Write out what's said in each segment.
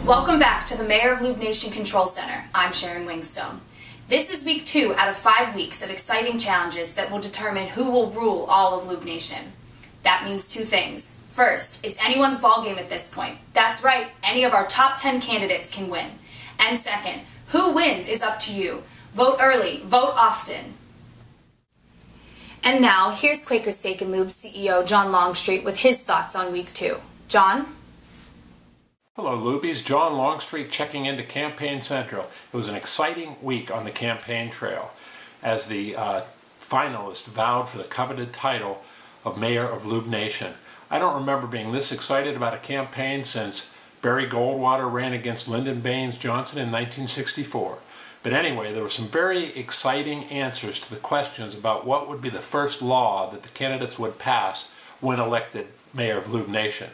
Welcome back to the Mayor of Lube Nation Control Center. I'm Sharon WIngstone. This is week 2 out of 5 weeks of exciting challenges that will determine who will rule all of Lube Nation. That means 2 things. First, it's anyone's ballgame at this point. That's right, any of our top 10 candidates can win. And second, who wins is up to you. Vote early, vote often. And now, here's Quaker Steak and Lube CEO John Longstreet with his thoughts on week 2. John? Hello Lubies, John Longstreet checking into Campaign Central. It was an exciting week on the campaign trail as the finalists vowed for the coveted title of Mayor of Lube Nation. I don't remember being this excited about a campaign since Barry Goldwater ran against Lyndon Baines Johnson in 1964. But anyway, there were some very exciting answers to the questions about what would be the first law that the candidates would pass when elected Mayor of Lube Nation.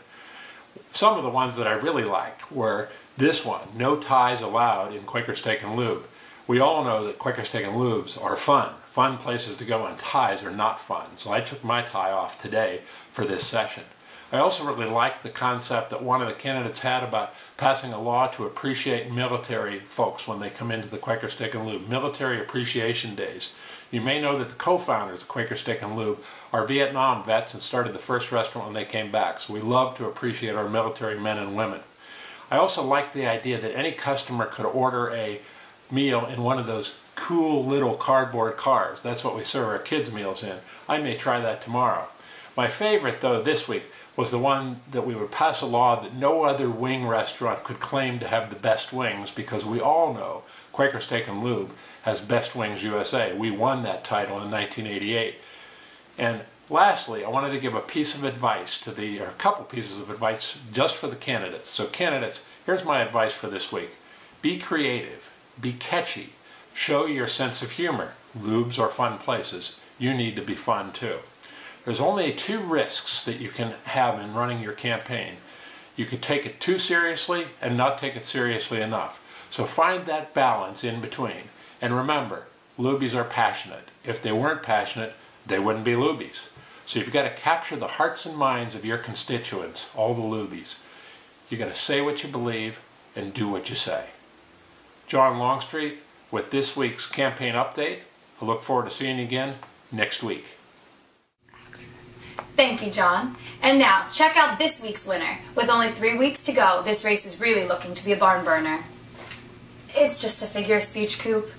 Some of the ones that I really liked were this one, no ties allowed in Quaker Steak and Lube. We all know that Quaker Steak and Lubes are fun places to go, and ties are not fun. So I took my tie off today for this session. I also really liked the concept that one of the candidates had about passing a law to appreciate military folks when they come into the Quaker Steak and Lube, Military Appreciation Days. You may know that the co-founders of Quaker Steak and Lube are Vietnam vets and started the first restaurant when they came back, so we love to appreciate our military men and women. I also like the idea that any customer could order a meal in one of those cool little cardboard cars. That's what we serve our kids' meals in. I may try that tomorrow. My favorite, though, this week was the one that we would pass a law that no other wing restaurant could claim to have the best wings, because we all know Quaker Steak and Lube has Best Wings USA. We won that title in 1988. And lastly, I wanted to give a piece of advice or a couple pieces of advice just for the candidates. So candidates, here's my advice for this week. Be creative, be catchy, show your sense of humor. Lubes are fun places. You need to be fun too. There's only 2 risks that you can have in running your campaign. You could take it too seriously and not take it seriously enough. So find that balance in between. And remember, Lubies are passionate. If they weren't passionate, they wouldn't be Lubies. So you've got to capture the hearts and minds of your constituents, all the Lubies. You've got to say what you believe and do what you say. John Longstreet with this week's campaign update. I look forward to seeing you again next week. Thank you, John. And now, check out this week's winner. With only 3 weeks to go, this race is really looking to be a barn burner. It's just a figure of speech, Coop.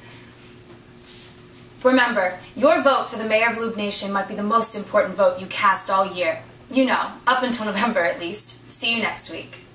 Remember, your vote for the Mayor of Lube Nation might be the most important vote you cast all year. You know, up until November at least. See you next week.